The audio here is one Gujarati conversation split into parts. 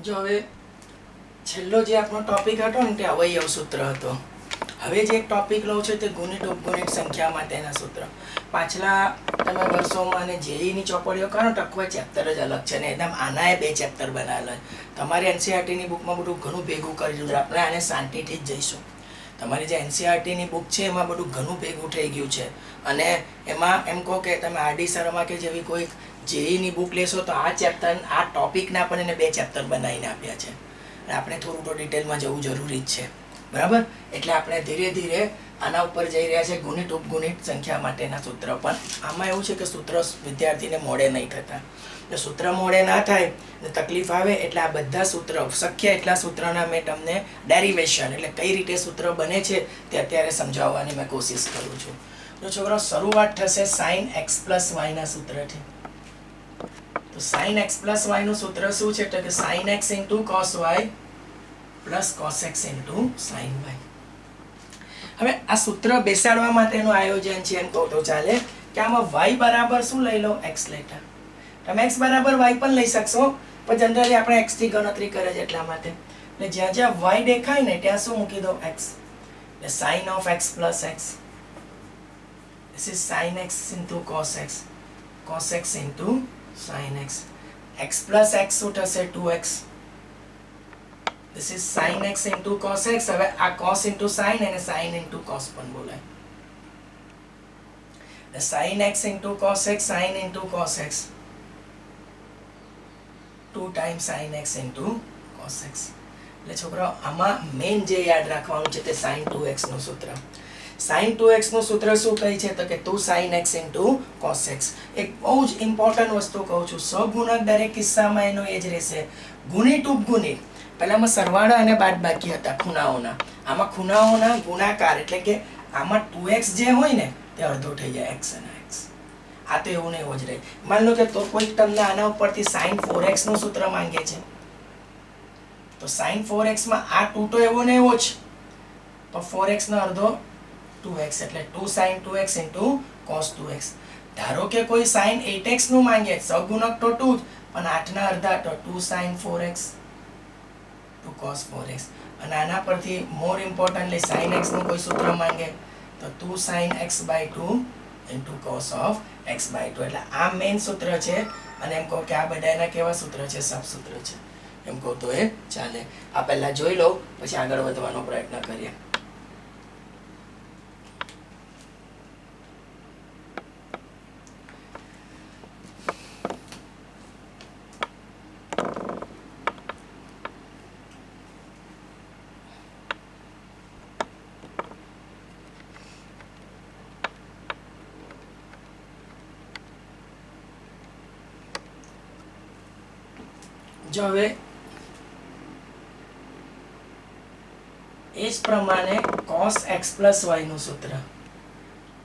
જો હવે છેલ્લો જે આપણો ટોપિક હતો ને તે અવયવ સૂત્ર હતો. હવે જે એક ટોપિક લઉં છું તે ગુણિત ઉપગુણિત સંખ્યા માટેના સૂત્ર. પાછલા તમે વર્ષોમાં અને જેઈની ચોપડીઓ કરો તો કોઈ ચેપ્ટર જ અલગ છે ને એકદમ આનાએ 2 ચેપ્ટર બનાવેલા છે. તમારી એનસીઆરટીની બુકમાં બધું ઘણું ભેગું કરી દીધું. આપણે આને શાંતિથી જ જઈશું. તમારી જે એનસીઆરટીની બુક છે એમાં બધું ઘણું ભેગું થઈ ગયું છે અને એમાં એમ કહો કે તમે આરડી શર્મા કે જેવી કોઈ જેઈની બુક લેશો તો આ ચેપ્ટર આ ટોપિકના પણ એને 2 ચેપ્ટર બનાવીને આપ્યા છે. અને આપણે થોડું તો ડિટેલમાં જવું જરૂરી જ છે, બરાબર. એટલે આપણે ધીરે ધીરે આના ઉપર જઈ રહ્યા છે ગુણિત ઉપગુણિત સંખ્યા માટેના સૂત્ર. પણ આમાં એવું છે કે સૂત્ર વિદ્યાર્થીને મોડે નહીં થતા. જો સૂત્ર મોડે ના થાય ને તકલીફ આવે એટલે આ બધા સૂત્ર શક્ય એટલા સૂત્રના મેં તમને ડેરિવેશન એટલે કઈ રીતે સૂત્ર બને છે તે અત્યારે સમજાવવાની મેં કોશિશ કરું છું. જો છોકરાઓ શરૂઆત થશે sin x + y ના સૂત્રથી. તો sin x + y નું સૂત્ર શું છે? તો કે sin x * cos y + cos x * sin y. હવે આ સૂત્ર બેસાડવા માટેનું આયોજન છે એમ કહો તો ચાલે કે આમાં y બરાબર શું લઈ લો? x લેતા. તમે x બરાબર y પણ લઈ શકશો પણ જનરલી આપણે x થી ગણતરી કરે છે એટલા માટે. એટલે જ્યાં જ્યાં y દેખાય ને ત્યાં શું મૂકી દો? x. એટલે sin of x + x. This is sin x * cos x. Cos x * sin x. x + x શું થશે? 2x. This is sin x * cos x. હવે આ cos * sin અને sin * cos પણ બોલાય. sin x * cos x, sin * cos x. 2 times sin x * cos x. એટલે છોકરાઓ આમાં મેઇન જે યાદ રાખવાનું છે તે sin 2x નું સૂત્ર. sin 2x નું સૂત્ર શું કહે છે? તો કે 2 sin x * cos x. એક બહુ જ ઇમ્પોર્ટન્ટ વસ્તુ કહું છું, સહગુણક દરેક કિસ્સામાં એનો એ જ રહેશે. ગુણિત ઉપગુણિત પહેલામાં સરવાળા અને બાદબાકી હતા ખૂણાઓના. આમાં ખૂણાઓના ગુણાકાર એટલે કે આમાં 2x જે હોય ને તે અડધો થઈ જાય x અને x. આ તો એવું ને એવું જ રહે. માન લો કે તો કોઈ તમને આના ઉપરથી sin 4x નું સૂત્ર માંગે છે તો sin 4x માં આ 2 તો એવો ને એવો જ તો 4x નો અડધો 2x એટલે 2 sin 2x * cos 2x. ધારો કે કોઈ sin 8x નું માંગે, સહગુણક તો 2 જ પણ 8 ના અડધા તો 2 sin 4x * cos 4x. અને આના પરથી મોર ઇમ્પોર્ટન્ટલી sin x નું કોઈ સૂત્ર માંગે તો 2 sin x/2 * cos of x/2. એટલે આ મેઇન સૂત્ર છે અને એમ કહો કે આ બધાના કેવા સૂત્ર છે? સબસૂત્ર છે એમ કહો તો એ ચાલે. આ પહેલા જોઈ લો પછી આગળ વધવાનો પ્રયત્ન કરીએ. જો હવે એ જ પ્રમાણે cos x + y નું સૂત્ર.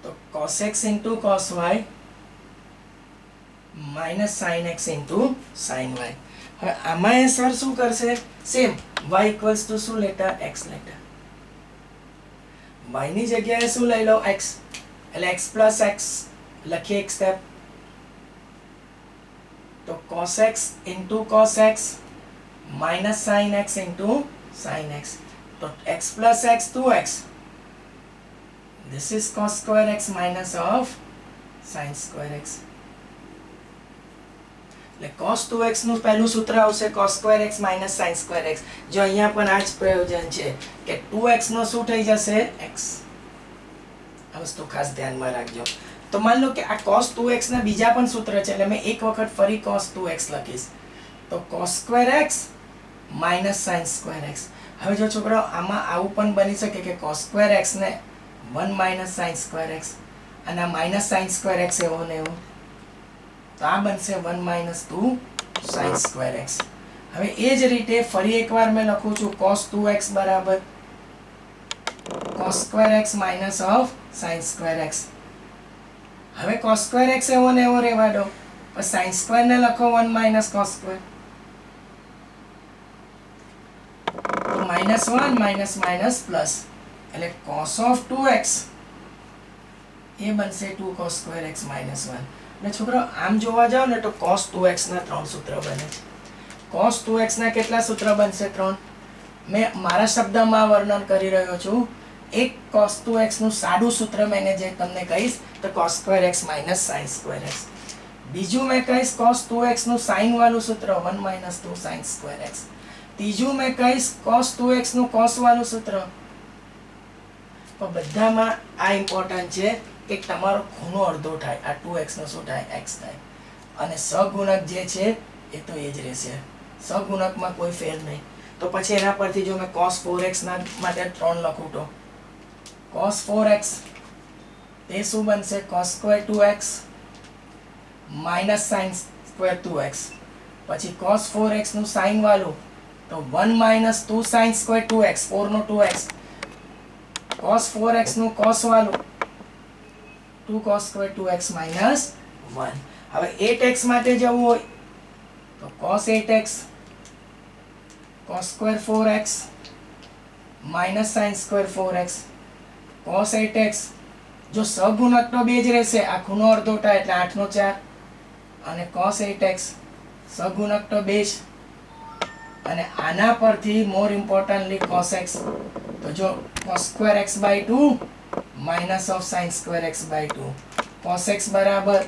તો cos x * cos y - sin x * sin y. હવે આમાં એ સર શું કરશે? સેમ y = શું લેતા? x લેતા. y ની જગ્યાએ શું લઈ લો? x. એટલે x + x લખીએ એક સ્ટેપ. તો cos x * cos x - sin x * sin x. તો x + x 2x. This is cos square x minus of sin square x. એટલે cos 2x નું પહેલું સૂત્ર આવશે cos square x minus sin square x. જો અહીંયા પણ આ જ પ્રયોજન છે કે 2x નો શું થઈ જશે? x. આ વસ્તુ ખાસ ધ્યાનમાં રાખજો. તો માન લો કે આ cos 2x ના બીજા પણ સૂત્ર છે એટલે મેં એક વખત ફરી cos 2x લખીશ. તો cos square x minus sin square x. હવે જો છોકરાઓ આમાં આવું પણ બની શકે કે cos square x ને 1 minus sin square x અને આ minus sin square x એવો ને એવો. તો આ બનશે 1 minus 2 sin square x. હવે એ જ રીતે ફરી એકવાર મેં લખું છું cos 2x બરાબર cos square x minus of sin square x. હવે cos square x એવો ને એવો રહેવા દો પણ sin square ને લખો 1 minus cos square. તો -1 minus minus plus એટલે cos of 2x એ બનશે 2 cos square x minus 1. એટલે છોકરો આમ જોવા જાવ ને તો cos 2x ના 3 સૂત્ર બને છે. cos 2x ના કેટલા સૂત્ર બનશે? 3. મેં મારા શબ્દમાં વર્ણન કરી રહ્યો છું. એક cos 2x નું સાદું સૂત્ર મેં જે તમને કહીશ તો cos square x minus sin square x. બીજું મેં કહીશ cos 2x નું sin વાળું સૂત્ર 1 minus 2 sin square x. ત્રીજું મેં કહીશ cos 2x નું cos વાળું સૂત્ર. તો બધામાં આ ઇમ્પોર્ટન્ટ છે કે તમારો ખૂણો અડધો થાય. આ 2x નો શું થાય? x થાય. અને સહગુણક જે છે એ તો એ જ રહેશે. સહગુણકમાં કોઈ ફેર નહીં. તો પછી એના પરથી જો મેં cos 4x ના માટે 3 લખું તો cos 4x એ શું બનશે? cos square 2x minus sin square 2x. પછી cos 4x નું sin વાળું તો 1 minus 2 sin square 2x. 4 નો 2x. cos 4x નું cos વાળું 2 cos square 2x minus 1. હવે 8x માટે જવું હોય તો cos 8x cos square 4x minus sin square 4x cos 8x. જો સહગુણક તો બે જ રહેશે. આ ખૂણો અડધો થાય એટલે 8 નો 4 અને cos 8x સહગુણક તો બે જ. અને આના પરથી મોર ઇમ્પોર્ટન્ટલી cos x. તો જો cos square x by 2 minus of sin square x by 2. cos x બરાબર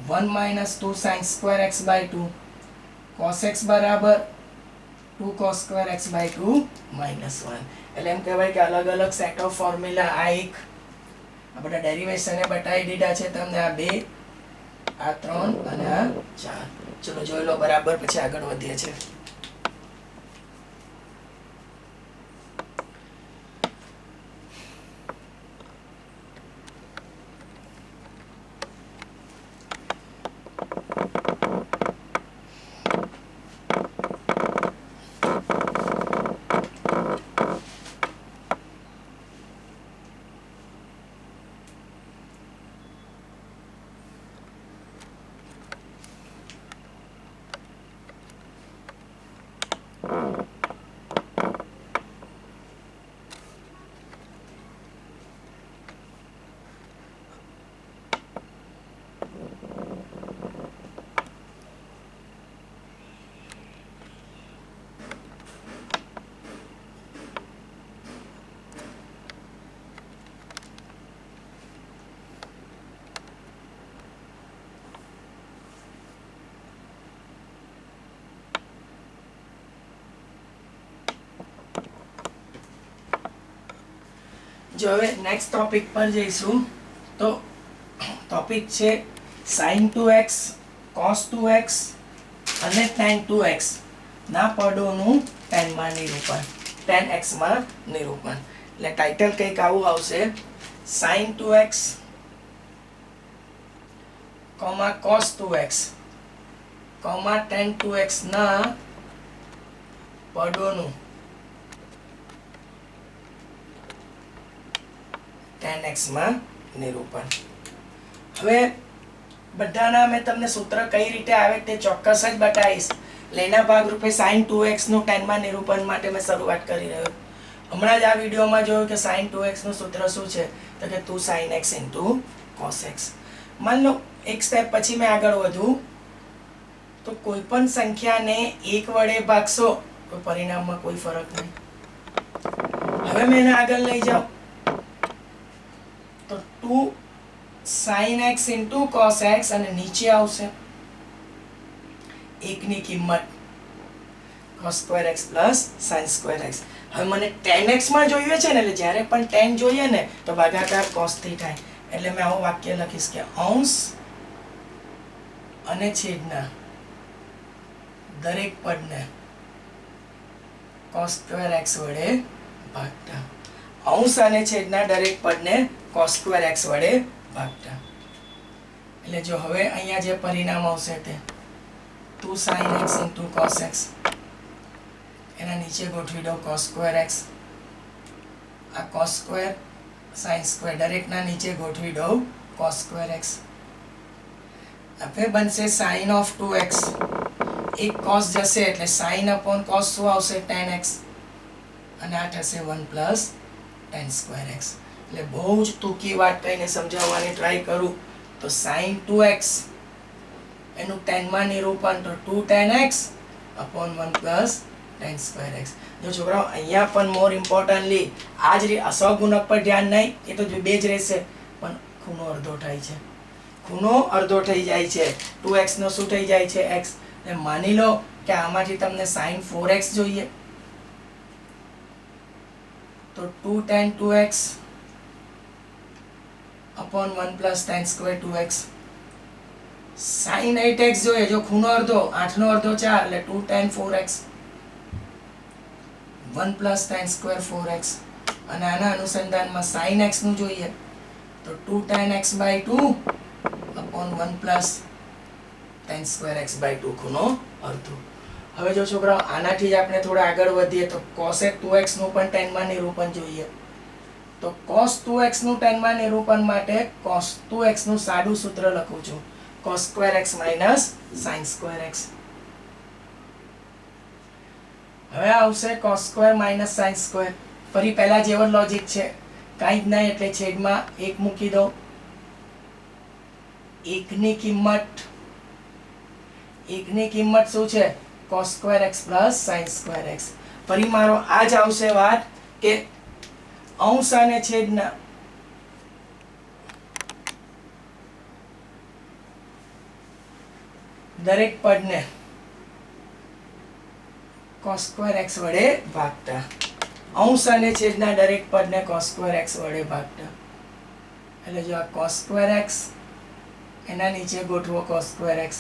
1 minus 2 sin square x by 2. cos x બરાબર 2 cos square x by 2 minus 1. એટલે એમ કહેવાય કે અલગ અલગ સેટ ઓફ ફોર્મ્યુલા આ એક આ બધા ડેરિવેશન એ બતાવી દીધા છે તમને. આ 2 આ 3 અને આ 4. ચલો જોઈ લો બરાબર, પછી આગળ વધીએ છીએ. જો હવે નેક્સ્ટ ટોપિક પર જઈશું. તો ટોપિક છે sin 2x cos 2x અને tan 2x ના પદોનું tan માં નિરૂપણ, tan x માં નિરૂપણ. એટલે ટાઇટલ કંઈક આવું આવશે: sin 2x cos 2x tan 2x ના પદોનું tan x માં નિરૂપણ. હવે બધાના મેં તમને સૂત્ર કઈ રીતે આવે તે ચોક્કસ જ બતાવીશ. એટલે એના ભાગરૂપે sin 2x નું tan માં નિરૂપણ માટે મેં શરૂઆત કરી રહ્યો. હમણાં જ આ વિડીયોમાં જોયું કે sin 2x નું સૂત્ર શું છે? તો કે 2 sin x into cos x. માન લો એક સ્ટેપ પછી મેં આગળ વધું તો કોઈ પણ સંખ્યાને 1 વડે ભાગશો તો પરિણામમાં કોઈ ફરક નહીં. હવે મેં એને આગળ લઈ જાઉં તો 2 sin x into cos x અને નીચે આવશે 1 ની કિંમત cos square x plus sin square x. હવે મને tan x માં જોઈએ છે ને, એટલે જ્યારે પણ tan જોઈએ ને તો ભાગાકાર cos થી થાય. એટલે મેં આવું વાક્ય લખીશ કે અંશ અને છેદના દરેક પદને cos square x વડે ભાગતા. અંશ અને છેદના દરેક પદને cos square x વડે ભાગતા. એટલે જો હવે અહીંયા જે પરિણામ આવશે તે 2 sin x into cos x, એના નીચે ગોઠવી દો cos square x. આ cos square sin square દરેકના નીચે ગોઠવી દો cos square x. હવે બનશે sin of 2x. એક cos જશે એટલે sin upon cos શું આવશે? tan x. અને આ થશે 1 plus tan square x. એટલે બહુ જ ટૂંકી વાત કહીને સમજાવવાની ટ્રાય કરું તો sin 2x એનું tan માં નિરૂપણ તો 2 tan x upon 1 plus tan square x। जो છોકરાઓ અહીંયા પણ મોર ઇમ્પોર્ટન્ટલી આ જ સહગુણક પર ધ્યાન નહીં, એ તો બે જ રહેશે, પણ ખૂણો અડધો થાય છે, ખૂણો અડધો થઈ જાય છે, 2x નો શું થઈ જાય છે x, ને માની લો કે આમાંથી તમને sin 4x જોઈએ, તો 2 tan 2x upon 1 plus tan square 2x। sin 8x જોઈએ, જો ખૂણો અડધો, 8 નો અડધો 4 એટલે 2 tan 4x 1 plus tan સ્ક્વાयर 4x, અને આના અનુસંધાનમાં sin x નું જોઈએ તો 2 tan x by 2 upon 1 plus tan square x by 2 ખૂણો અડધો। હવે જો છોકરાઓ આનાથી જ આપણે થોડા આગળ વધીએ તો cosec 2x નું પણ tan માં નિરૂપણ જોઈએ, તો cos 2x નું tan માં નિરૂપણ માટે cos 2x નું સાદું સૂત્ર લખું છું, cos square x minus sin square x। હવે આવશે cos square minus sin square, ફરી પહેલા જેવો લોજિક છે, કાંઈ જ નહીં એટલે છેદમાં 1 મૂકી દો, 1 ની કિંમત શું છે cos square x plus sin square x। ફરી મારો આ જ આવશે વાત કે અંશ અને છેદના દરેક પદને cos સ્ક્વેર x વડે ભાગતા, અંશ અને છેદના દરેક પદને cos સ્ક્વેર x વડે ભાગતા, એટલે જો આ cos સ્ક્વેર x એના નીચે ગોઠવો cos square x,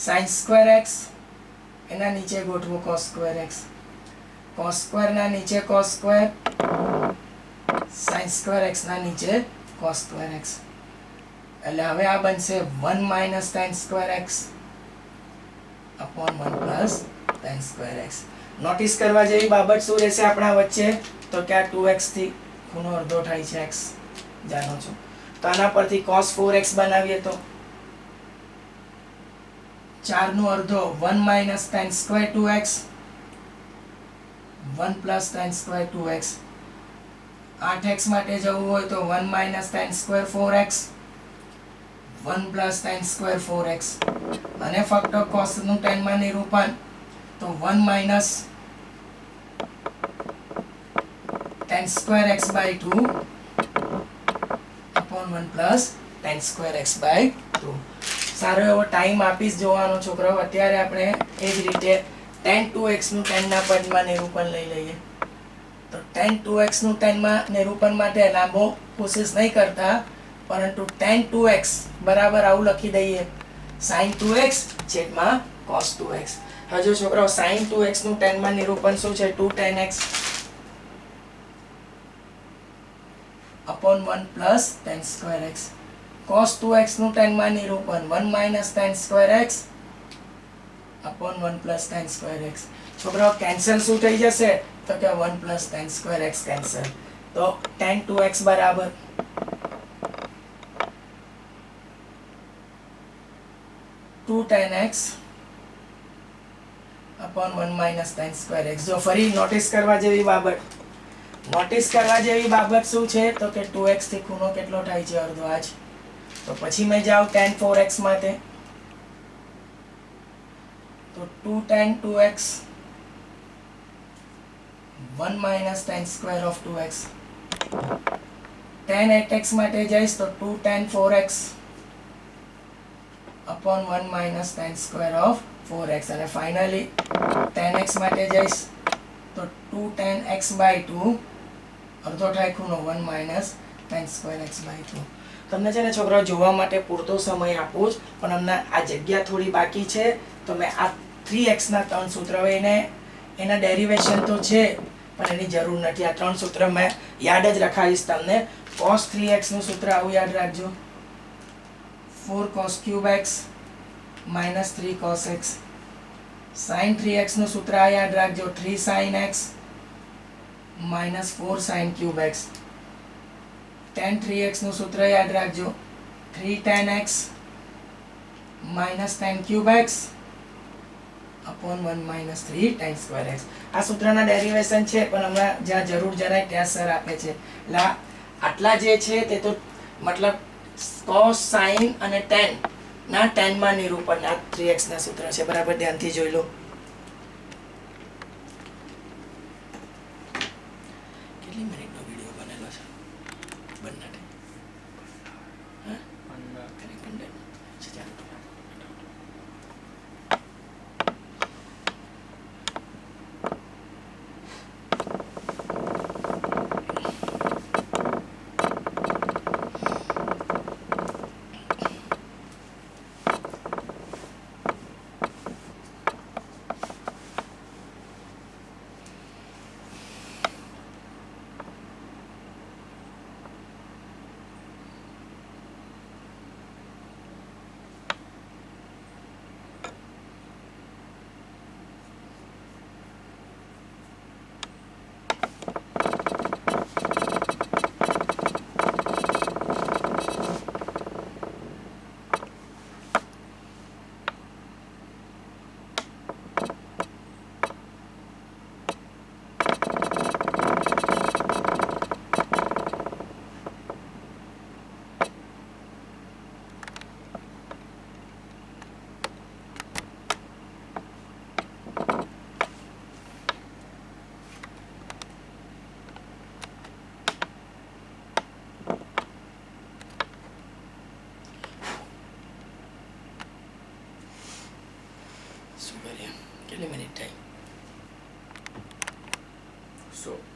sin square x એના નીચે ગોઠવો cos square x, cos square ના નીચે cos square, sin square x ના નીચે cos સ્ક્વેર x, એટલે હવે આ બનશે 1 minus tan square x upon 1 plus tan square x। Notice કરવા જેવી બાબત શું રહેશે આપણા વચ્ચે, તો કે આ 2x થી ખૂણો અડધો થાય છે x, જાણો છો, તો આના પરથી cos 4x બનાવીએ તો 4 નો અડધો 1 minus tan square 2x 1 plus tan square 2x, 8x માટે જવું હોય તો 1 minus tan square 4x 1 plus tan square 4x, અને ફક્ત cos નું tan માં નિરૂપણ તો 1 minus tan square x by 2 upon 1 plus tan square x by 2। સારો એવો ટાઈમ આપીશ જોવાનો છોકરાઓ, અત્યારે આપણે એ જ રીતે tan 2x નું tan ના પદમાં નિરૂપણ લઈ લઈએ, તો tan 2x નું tan માં નિરૂપણ માટે લાંબો કોશિશ નહીં કરતા, પરંતુ tan 2x બરાબર આવું લખી દઈએ sin 2x છેદમાં cos 2x। હજુ છોકરાઓ sin 2x નું tan માં નિરૂપણ શું છે 2 tan x upon 1 plus tan square x, cos 2x નું tan માં નિરૂપણ 1 minus tan square x upon 1 plus tan square x। છોકરાઓ કેન્સલ શું થઈ જશે, તો કે 1 plus tan square x cancel, તો tan 2x બરાબર 2 tan x upon 1 minus tan square x। जो ફરી નોટિસ કરવા જેવી બાબત શું છે, તો કે 2x થી ખૂણો કેટલો થાય છે અડધો આ જ, તો પછી મેં જાઉં tan 4x માટે, તો 2 tan 2x 1 minus tan square of 2x, tan 8x માટે જઈશ તો 2 tan 4x upon 1 minus tan square of 4x, અને ફાઇનલી tan x માટે જઈશ તો 2 tan x by 2 અડધો થાય ખૂણો 1 minus tan square x by 2। તમને છે ને છોકરાઓ જોવા માટે પૂરતો સમય આપું જ, પણ અમને આ જગ્યા થોડી બાકી છે, તો મેં આ 3x ના ત્રણ સૂત્ર એને એના ડેરિવેશન તો છે પણ એની જરૂર નથી, આ ત્રણ સૂત્ર મેં યાદ જ રખાવીશ તમને। cos 3x નું સૂત્ર આવું યાદ રાખજો, 4 cos cube x minus 3 cos x, sin 3x નું સૂત્ર આ યાદ રાખજો, 3 sin x minus 4 sin cube x, tan 3x નું સૂત્ર યાદ રાખજો, 3 tan x minus tan cube x upon 1 minus 3 tan square x। આ સૂત્રના ડેરિવેશન છે પણ હમણાં જ્યાં જરૂર જણાય ત્યાં સર આપે છે, એટલે આટલા જે છે તે તો મતલબ cos sin અને tan ના 10 માં નિરૂપણ આ 3x ના સૂત્ર છે, બરાબર ધ્યાનથી જોઈ લો. કેટલી મિનિટનો વિડીયો બનેલો છે બંને? હા, 15 છે. ચાલો. શું કરીએ? કેટલી મિનિટ થઈ? 100.